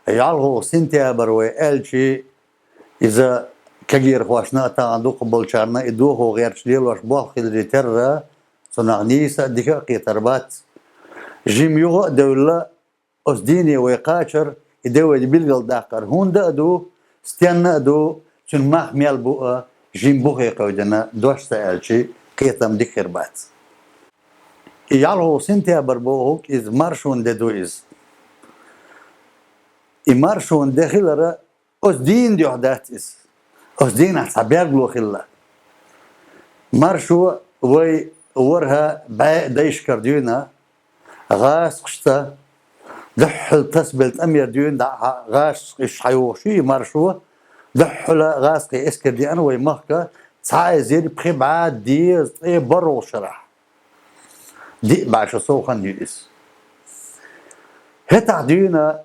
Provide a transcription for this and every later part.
يعلغو سنتيابر ويالشي إذا كجير خواشنا تاندو قبل شارنا إدوه غير شليل واش بوخ خلريتر صنعنيسة دقيقة تربات جيم يوغا دولة أسديني ويقاشر إدوه بيلغل داقر هون دا أدو ستيانا أدو تن ماخ ميال بوغا جيم بوغي قودنا دوش سألشي قيتم ديكر بات يعلغو سنتيابر بوغوك إذ مارشون ددو إذ إمارشون داخل أسدين دي وحدات إذ أسدين حسابيقلو خلا مارشو وي ورها دايش كرديونا غاس قشتا دحل تسبلت أمير ديون غاس قش حيوشي مارشو دحل غاس قي اسكر دي أنا وي مهكا تعاي زيري بخي بعاد ديز اي برو شرح دي بعش صوخن يئس هتا ديونا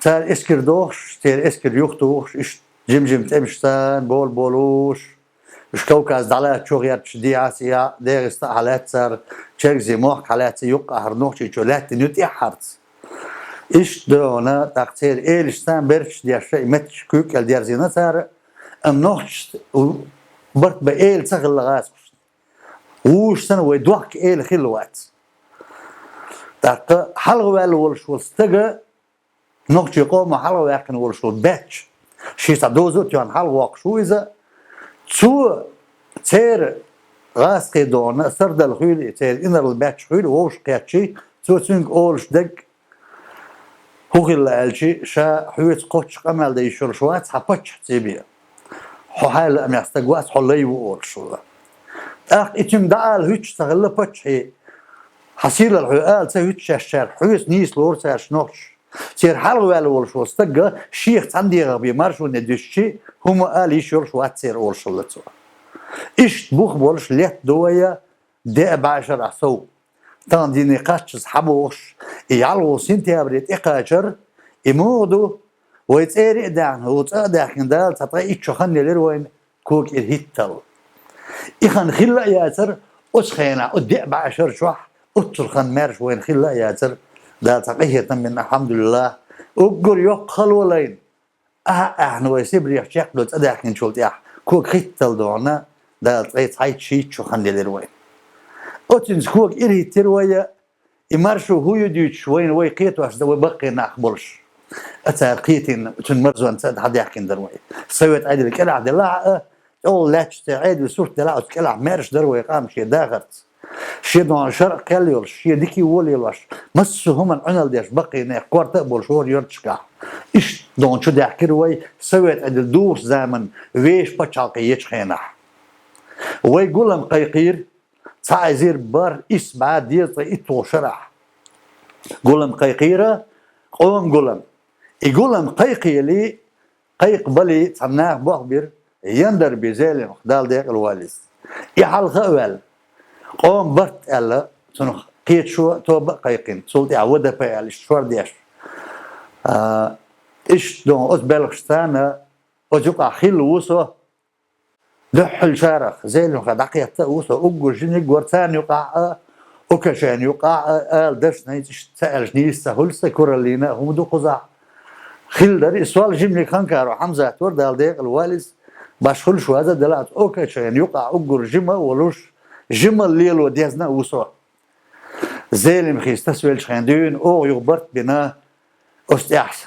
تار اسكر دوخش تار اسكر يوختوخش اش جم تمشتان بولوش مش كوكاز دعلا شوغيات شدي عاسيا ديرست حالات صار تشيك زي موح حالات يقع هرنوخشي شولات نيوتي حارت إيش دونا تقتير إيلشتان برش دي الشيء متش كوك الديار زينا صار أم نوخش برت بإيل تغل لغاس وش سنة ويدوحك إيل خلوات تاق حلوة والش والستجا نوخش يقوم حلوة يكن والش والباتش شي تعدوزو تيان حلوة شو إذا شو تير غاس قيدون سرد الخيل تير إنر الباتش خيل ووش قياتشي شو تسونك أولش دك هو غير الشيء شا حويت قوتش قمل دي شرشوات حبتش تبيه حال أم يستجوات حلي وأولش ولا إتم دعال هيتش تغلى بتش هي حصيل الحقال تهيتش الشر حويت نيس لور تاش نوش تير حلو ولا أولش واستجا شيخ عندي غبي مارشو ندشي هم قال يشرش واتسير أولش ولا تسوا إيش بوخ بولش ليت دوية ده بعشر عصو تان دي نقاش حبوش يعلو سنتي أبريت إقاشر يمودو ويتسيري دعن هو تأدعن دال تطغي إتشخن للروين كوك إرهيتل إخان خلا ياتر أسخينا أدع بعشر شوح أترخن مارش وين خلا ياتر دال تقيه من الحمد لله أقر يقخل ولين إحنا ويسيبري يحشيق لو تأدعن شولت كوك خيتل دونا دال تغي تحيط شي تشخن للروين أتنس كوك إرهيتر ويا إمارشو هو يديش وين ويقيت واش دو بقي ناقبلش أتاقيتين تنمرزو أنت حد يحكي دروي سويت عيد الكلع دلع أول لاتش تعيد وسورة دلع وتكلع مارش دروي قام شي داغرت شي دون شرق كاليول شي ديكي ولي واش مسو هما عنل ديش بقي ناق كوارت أقبل شور يرتشكا إيش دون شو داحكي روي سويت عيد الدور زمن ويش بتشالقي يتشخينح ويقولم قيقير تعزير بار إسمع ديرت إتو شرح قولم قيقيرة قولم يقولم قيقي لي قيق بلي تناق بخبر يندر بزالم خدال ديق الوالس يحل خوال قوم برت ألا تنخ قيت شو توب قيقين سولت عودة بيال الشوار ديش إيش دون أسبلغشتانا أجوك أخيل وصو دحل شارخ زالم خداقية وصو أقو جنك ورتان يقع وكشان يقع آل درس نيتش سألش نيسا هلسا كورالينا هم دو قزع خيل داري سؤال جملي خانكارو حمزة تورد الديق الوالس باش خل شو هذا دلعت وكشان يقع أقر جمع ولوش جمع الليل وديزنا وصو زالم خيستسويل شخاندون أو يغبرت بنا أستيحس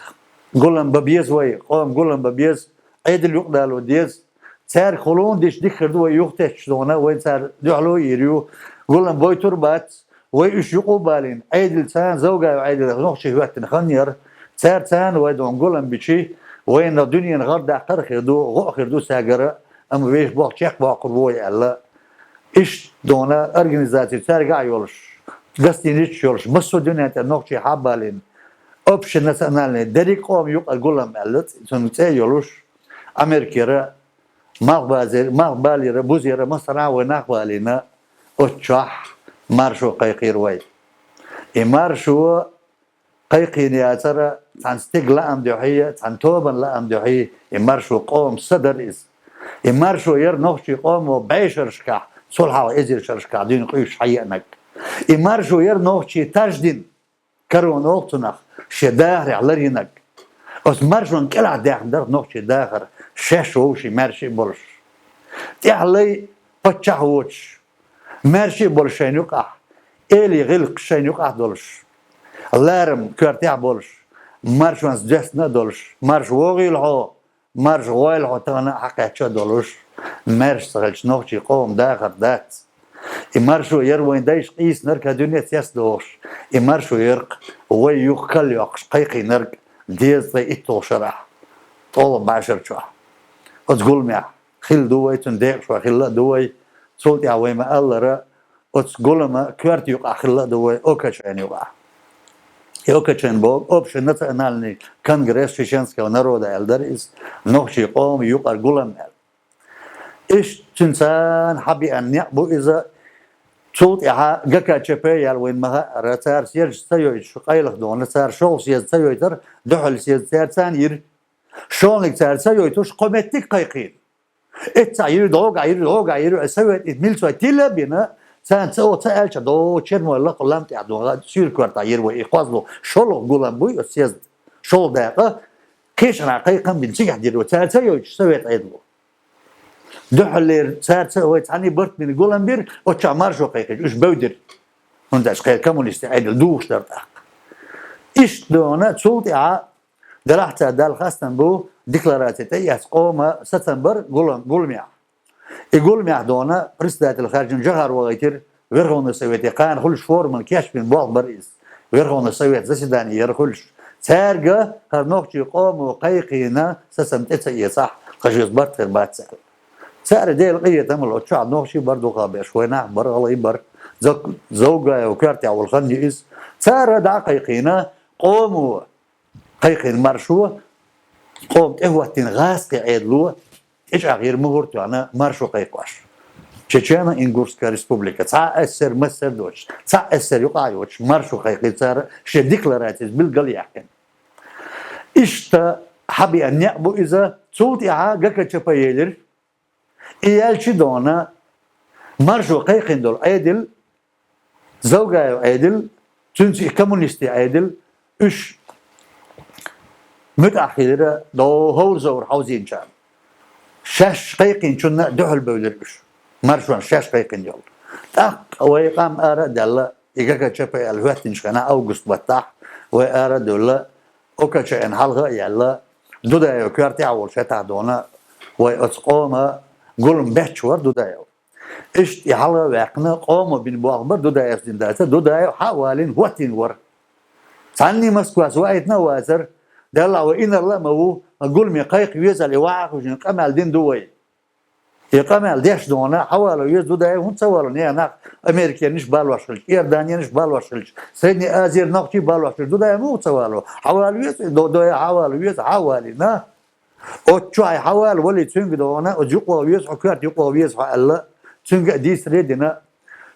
قولن ببيز وي قوم قولن ببيز عيد اليقدال وديز سار خلون ديش ديخردو ويوختش دونا وين سار دعلو يريو قولن بوي تربات ويش يقوبالين عيد لسان زوجة وعيد نخشي وقت نخنير سار تان ويدون قولن بشي وين الدنيا غرد عقر خردو غو خردو ساجرة أما بيش بوق شيخ باقر بوي ألا إيش دونا أرجنزاتي سار قاع يولش قصدي نيش يولش بس الدنيا تنخشي حبالين أوبشن نسألنا دريك قوم يقال قولن ألت سنتي يولش أمريكا مغبالي ربوزي مصر ونقبالنا أتشح مارشو قيقير وي إمارشو قيقين يا ترى تنستيق لا أمدوحية تنتوبا لا أمدوحية إمارشو قوم صدر إز إمارشو ير نخشي قوم وبعيشر شكاح صلحة وإزير شرشكاح دين قيوش حيئنك إمارشو ير نخشي تجدين كرون أغتنخ شداهر علرينك أس مرشون كلا داخل نقطة داخل شش وشي مرشي بولش تحلي بتشهوش مرشي بولشين يقع إلي غلق شين يقع دولش لارم كرتيع بولش مرشون جسنا دولش مرش وغي العو مرش غوي العو تانا حقيقة دولش مرش سغلش نقطة قوم داخل دات إمارشو يروين دايش قيس نرك دنيا سياس دوش إمارشو يرق ويوكل يقش قيقي نرك ديز ذي إتو شرح طول بعشر شوح وتقول معه خيل دوي تنديق شوح خيل دوي صوتي عوي ما الله را وتقول ما كوارت يقع خيل دوي أوكاشين يقع أوكاشين بوب أوبشن نتا نالني كونغرس شيشنسكا ونرودا الدريس نوخشي قوم يقع قولم إيش تنسان حبي أن يقبو إذا صوت إها جكا شبيه وين ما رتار سير سيوي شقيلك دون رتار شو سير سيوي تر دحل سير ثانير شلونك تار سيوي توش قمتك قيقين التعيير دوغ سيوي إدميل سوي تلا بينا سان سو تألش دو شرم ولا قلام تعدو سير كورتاير وإقاضلو شلو قولن بوي سير شلو دقة كيش رقيقا بنسيح ديرو تار سيوي سيوي تعيدلو دحل صار سوي تاني برت من جولن بير وتشامر شو قيقش إيش بودر هنداش خير كمونيست عدل دوش درتاق إيش دونا صوتي ع درحت دال خاصن بو ديكلاراتي يسقوم ستمبر جولميع يقولميع دونا بريستات الخارج جهر وغيتر غيرهم سويتي قان كل شهور من كاش من بعض بريس غيرهم سويت زسداني يرخلش سارجة هرنوخ يقوم وقيقينا سسمت صح خجيز برت بات سهل سعر ديل قية تمل أتشعب نوخشي بردو قابش ويناح بر غلي بر زوجة وكارتي أو الخنجي إس سعر دع قيقينا قوموا قيقين مرشوة قوم إهوة غاس قيدلوه إيش غير مهورتو أنا مرشو قيقواش تشيتشانا إنغورسكا ريسبوبليكا تسعى أسر مسر دوش تسعى أسر يقايوش مرشو قيقين سعر شي ديكلاراتيز بالقل يحكن إشتا حبي أن يأبو إذا صوتي عاقا كتشبايلر إيالشي دونا مرشو قيقين دول عادل زوجة عادل تنسي كومونيستي عادل إيش متأخرة دو هور زور حوزين شام شاش قيقين شنا دحل بولر إيش مرشو شاش قيقين يول تاق ويقام آرا دالا إيقاكا تشبه الوقتين شكنا أوغست بطاح وآرا دولا أوكا شاين حلغة يالا دودا يوكارتي عول شتا دونا ويأتقوما قولن بحشور دودايو إيش يحلى واقنا قوموا بين بواخبر دودايو سنداسة دودايو حوالين وقتين ور ثاني مسكوا سوايتنا وازر دلع وإن الله مو أقول مقايق يزال يوعق وجن قمال دين دوي يقمال ديش دونا حوالو يز دودايو هم سوالو نيا أمريكا نش بالوشلش إيردانيا نش بالوشلش سيدني آزير نقطي بالوشلش دودايو مو سوالو حوالو يز دودايو حوالو يز حوالي نا أتشاي حوال ولي تنق دونا وجقوا ويسحوا كارت يقوا ويسحوا الله تنق ديس ريدنا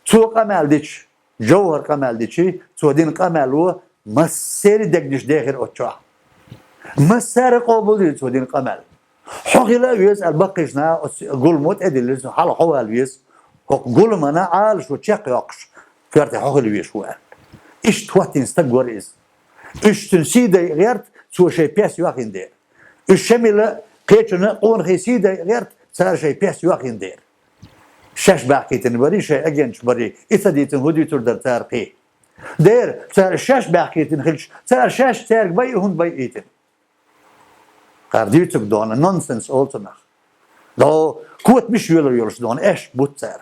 تو قمال ديش جوهر قمال ديشي تو دين قمال هو مسير دقدش داخل أتشا مسير قابل تو دين قمال حقي لا ويسأل بقيشنا قول موت أدل حال حوال ويس قول منا عال شو تشق يقش كارت حقي ويس هو إيش تواتين استقور إيش إيش تنسيد غيرت سو شيء بيس يواخين دير الشمل قيتنا قون خيسيدة غيرت صار شيء بيس يواخين دير شاش باقيتن بري شيء أجنش بري إثديتن هودي تردر تارقي دير صار شاش باقيتن خلش صار شاش تارق بي هون بي إيتن قارديتك دونا نونسنس أولتنا لو كوت مش يولش دون إيش بوت صار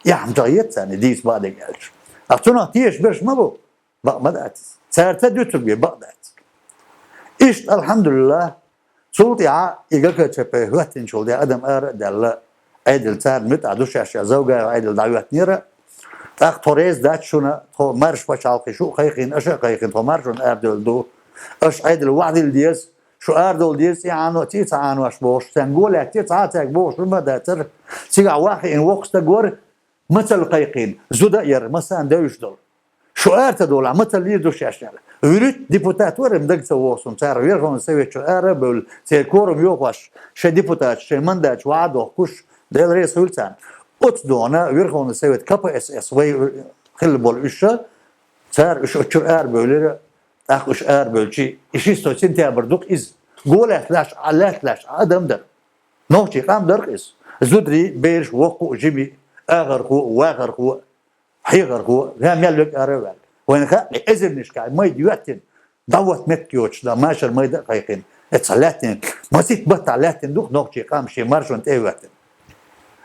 يا عم جايت ثاني ديس بعد قالش أعطونا تيش برش ما بو بق مدات صار تدوتك بقدات إيش الحمد لله صوتي إيجاك شبه وقتين شو ده أدم دل عيدل صار متعدوش عشان زوجة عيدل دعوات نيرة تاخ توريز دات شونا تو مرش بشالقي شو قيقين أش قيقين تو مرشون أردل دو أش عيدل وعد الديس شو أردل ديس يعني تيت عنو أش بوش تنقول تيت عاتك بوش ما داتر سيجع واحد إن وقت تجور مثل قيقين زودا ير مثلا دوش دول شو أرتدول مثل ليه دوش عشان وريت ديبوتاتور مدق سووسون صار ويرهم سوي شو أربل سيكورم يوقش شيء ديبوتات شيء منداج وعده كوش ده رئيس ولسان أتدونا ويرهم سوي كابا اس وي خل بول إيشه صار إيش أشر أربل أخ إيش أربل شيء إيش يستوي سنتي أبردوك إز قولت لاش ادم در نوشي قام درقس زدري بيرش وقو جيمي اغرقو واغرقو حيغرقو هم يلوك ارول وين خا ازر نشكا ما يدوتن دوت متكيوش لا ماشر ما دقيقين اتسلاتن ما سيت بطلاتن دوك نوشي قام شي مارشون ايوتن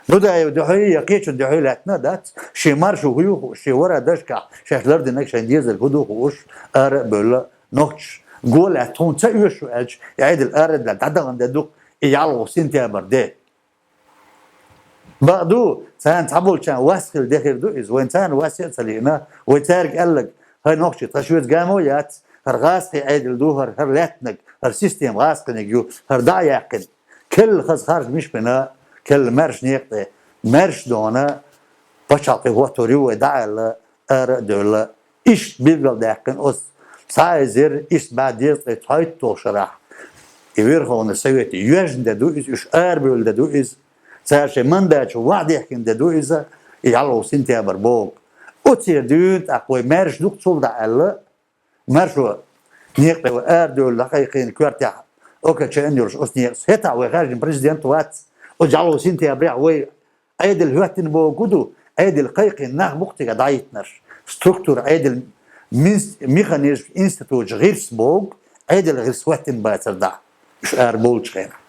نودا دحي يقيش دحي لاتنا دات شي مارشو هيو شي ورا دشكا شهلر دنك شنديزل هدو خوش ار بولا نوش قول اتون تايوشو اج يعيد الارد لدعدغن دوك يعلو سنتيا برده بعدو سان تعبول كان واسخل داخل دو از وين سان واسع سلينا ويتارك قال لك هاي نوخشي تشويت قامويات هر غاسقي عيدل دو هر لاتنك هر سيستم غاسقي نجيو هر دايقن كل خز خارج مش بنا كل مرش نيقطي مرش دونا بشاقي هو توريو داعي ار دولا ايش بيقل دايقن اس سايزر ايش بعد يطلع تايت توشرح يوير هون سويت يوجن دو از ايش اربول دو از ساشي من داش وعد يحكي دو إذا يعلو سنتيا بربوك أتصير دون أقوي مارش دوك تصول الله مارشو نيقل وآردو لقيقين كوارتيا أوكا تشان يرش أسنيقس هتا وخارج بريزيدنت وات وجعلو سنتيا بريع وي أيد الهواتن بوجودو أيد القيقين ناخ بوقتي قدايتنر ستركتور أيد الميخانيزم انستيتوت غير سبوغ أيد الغير سواتن باتر دا مش أربول شخينا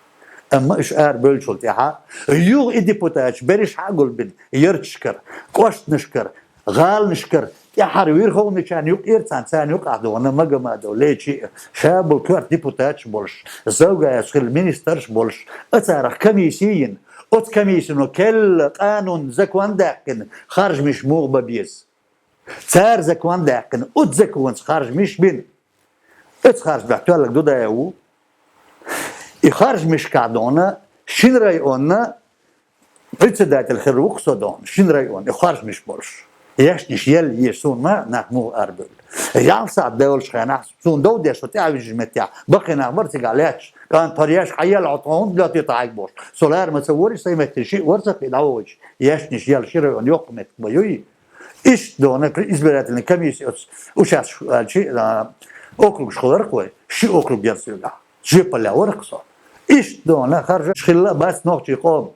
اما اشعار بلشلت يا يوغ الديبوتات بريش حقول بن يرتشكر قوشت نشكر غال نشكر يا حروير هو نشان يوق إرتان سان يوق عدو أنا ما جمادو ليشي شاب الكوار ديبوتات بولش زوجة يسخل مينسترش بولش أتارخ كميسيين أت كميسينو كل قانون زكوان داقن خارج مش موغ ببيز تار زكوان داقن أت زكوان خارج مش بين أت خارج بحتوى لك دودا يو يخرج مش كعدونا شين رايونا председатель خروق صدون شين رايون يخرج مش برش يشنش يل يسون ما نحمو أربل يعصى الدول شخينا سون دو ديش وتعب جمتيع بقي نعمرتك علاش كان طرياش حيال عطون لا تطعق بوش سولار ما تصورش سيمت شيء ورثة العوج يشنش يل شيرون يقمت بيوي إيش دونا إزبرات الكميس وشاش شيء أكل شخلر قوي شيء أكل بيرسيلا جيب لا ورقصة إيش دونا خرج شخلا بس نوتي قوم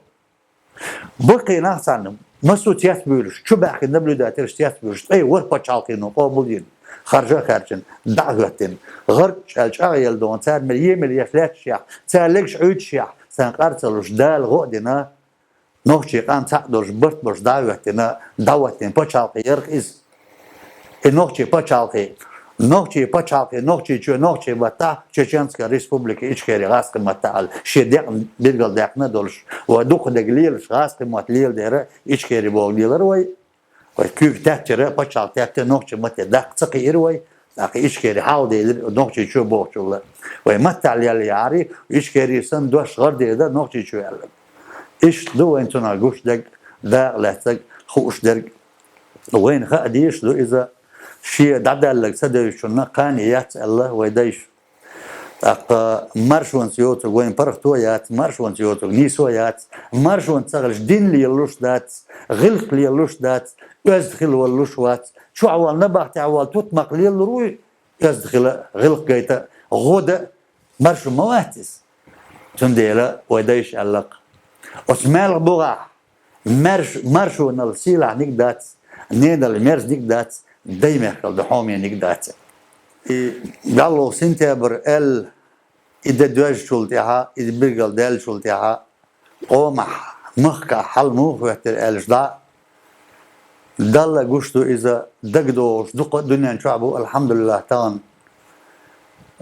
بقي ناس عنهم مسو تياس بيرش شو بحكي نبلو داتيرش تياس بيرش أي ور بتشالقينو قابلين خارجين دعوتين غرق الشغل دون صار مليون ثلاث شيع صار لكش عود شيع سنقرصلوش دال غودنا نوتي قام تقدرش برش دعوتين بتشالقي يرقز نوتي بتشالقي نوتي بتا تشيچنسكا ريسبوبليكا إيشكري غاسق متعال شدق بيرجل دقنا دولش ودوق دقليل غاسق متليل دير إيشكري بوغليلر وي وكيف تحتر بتشال تحت نوتي مت دق تقير وي دق إيشكري حاول دير نوتي شو بوغشول وي متعال ياري إيشكري سن دوش غير دير نوتي شو يعلم إيش دو انتنا غوش دق دا لاتك خوش درج وين خاديش دو إذا شيء دعدل سدوا شنو قانيات الله ويدايش مرشون سيوتو وين برختويات مرشون سيوتو نيسويات مرشون تغلش دين لي يلوش دات غلق لي يلوش دات يزدخل واللوشوات شو عوال نبعت عوال تطمق لي الروي يزدخل غلق جيتا غودة مرشون مواتس تنديلا ويدايش علق اسمال بوغا مرشون السيلة نيك دات نيدا المرز نيك دات دايما خلد حومي نقدات قالوا سنتبر ال إذا دوج شلتها إذا بيرجل دال شلتها قومح مخك حل موه وحتر الجدا دال قشتو إذا دقدوش دق الدنيا شعبه الحمد لله تان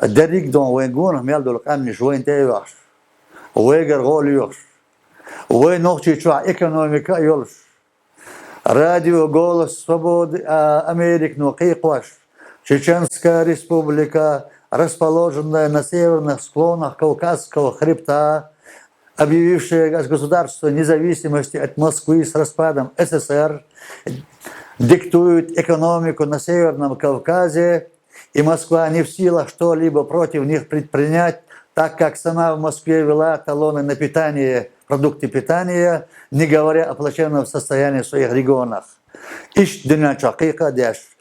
الدريق دون وين قونهم يلدو القام مش وين تيوش ويقر غول يوش وين نوختي شوع إيكونوميكا يولش راديو голос свободы Америки Нуқиқваш, Чеченская республика, расположенная на северных склонах Кавказского хребта, объявившая государство независимости от Москвы с распадом СССР, диктует экономику на Северном Кавказе, и Москва не в силах что-либо против них предпринять, так как сама в Москве вела талоны на питание, продукты питания, не говоря о плачевном состоянии в своих регионах. إيش دنيا شقيقة داش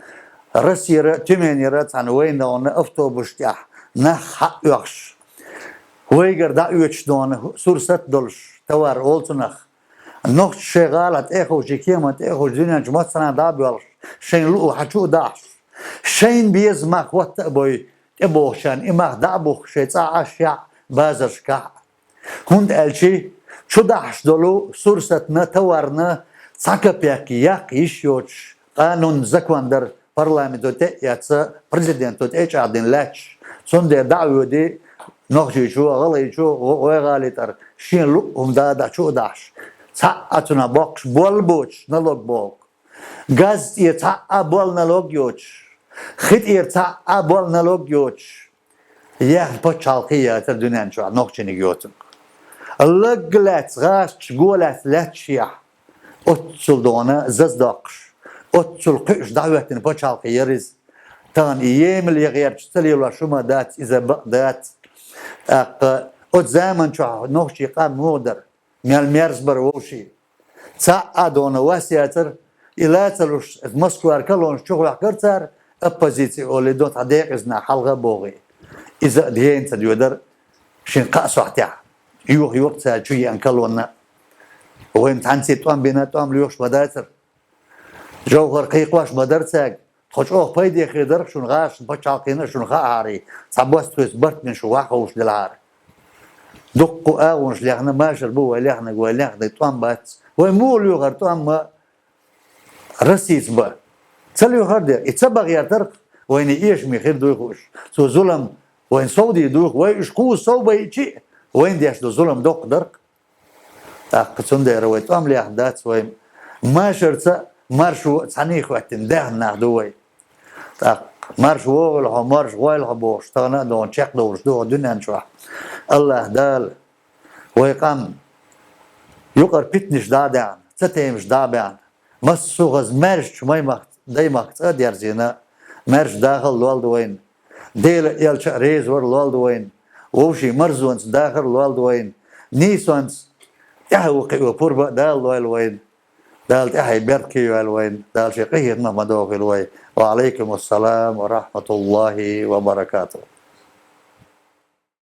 رسيرة تمانيرات عن وين دون أفتوبش تاح نح حق يخش ويجر دا يوتشدون سورست دولش توار أولتنخ نقش شغالة إخو جيكيمة إخو دنيا جمعت سنة دابيولش شين لو حشو داش شين بيز ماك وات أبوي أبوشان إماك دابوخ شيء أشياء بازرش كا هند ألشي شو داش دولو سورستنا توارنا ساكبياك ياك يشيوش قانون زكواندر برلمانتو تأتي بريزيدنتو تأتي عدن لاتش صندي دعوة دي نخشي شو غلي شو وغالي تر شين لو هم دادا شو داش ساعتنا بوكش بول بوش نلوك بوك غاز يتاع بول نلوك يوش خيت يتاع بول نلوك يوش ياه بتشالقية تر دنيا شو نخشي نيوتن لقلت غاش قولت لاتشيا أتصل دونا زدقش أتصل قش دعوة بتشالقية رز تان أيام اللي غير تشتري ولا شو ما دات إذا بقدات أت زمن شو نخشي قام مودر مال ميرزبر وشي ساعدونا واسياتر إلى تلوش مسكوار كلون شغل كرتر أبوزيتي أولي دوت عديق إزنا حلقة بوغي إذا دهين تديودر شين قاسو حتى يوغ يوقتها شوية أنكلونا وين تعنسي توام بيناتهم ليوش بداتر جوهر قيقواش بدرتك خوش أوه بايدي خيدر شون غاش بچاقينا شون خاعري صعبوست تويس برت من شو واحوش للعار دقوا أونش لحنا ماشر بوا لحنا قوا لحنا توام بات ويمول يغر توام ما رسيس با تسلي يغر ده يتسبق يرترق وين إيش مخير دويخوش سو ظلم وين صودي دويخ وين إشقو صوبة يشي وين ديش دو ظلم دوق درق قصون ده روي توام لحدات وين ماشر تا مارشو تانيخ وقتن ده ناخدوي مارش وغل مارش غويل بوش تانا دون شق دوش دو دنيا نشرح الله دال ويقام يقر بيتنش دادان تتيمش دابان مسو غز مارش شماي مخت داي مخت ادير زينا مارش داخل الوالدوين ديل يلش ريز ور الوالدوين ووشي مرزونس داخل الوالدوين نيسونس يحوقي وبوربا دال الوالدوين دال تحي بيركي والوين دال شقيه نما دوغ الوين وعليكم السلام ورحمة الله وبركاته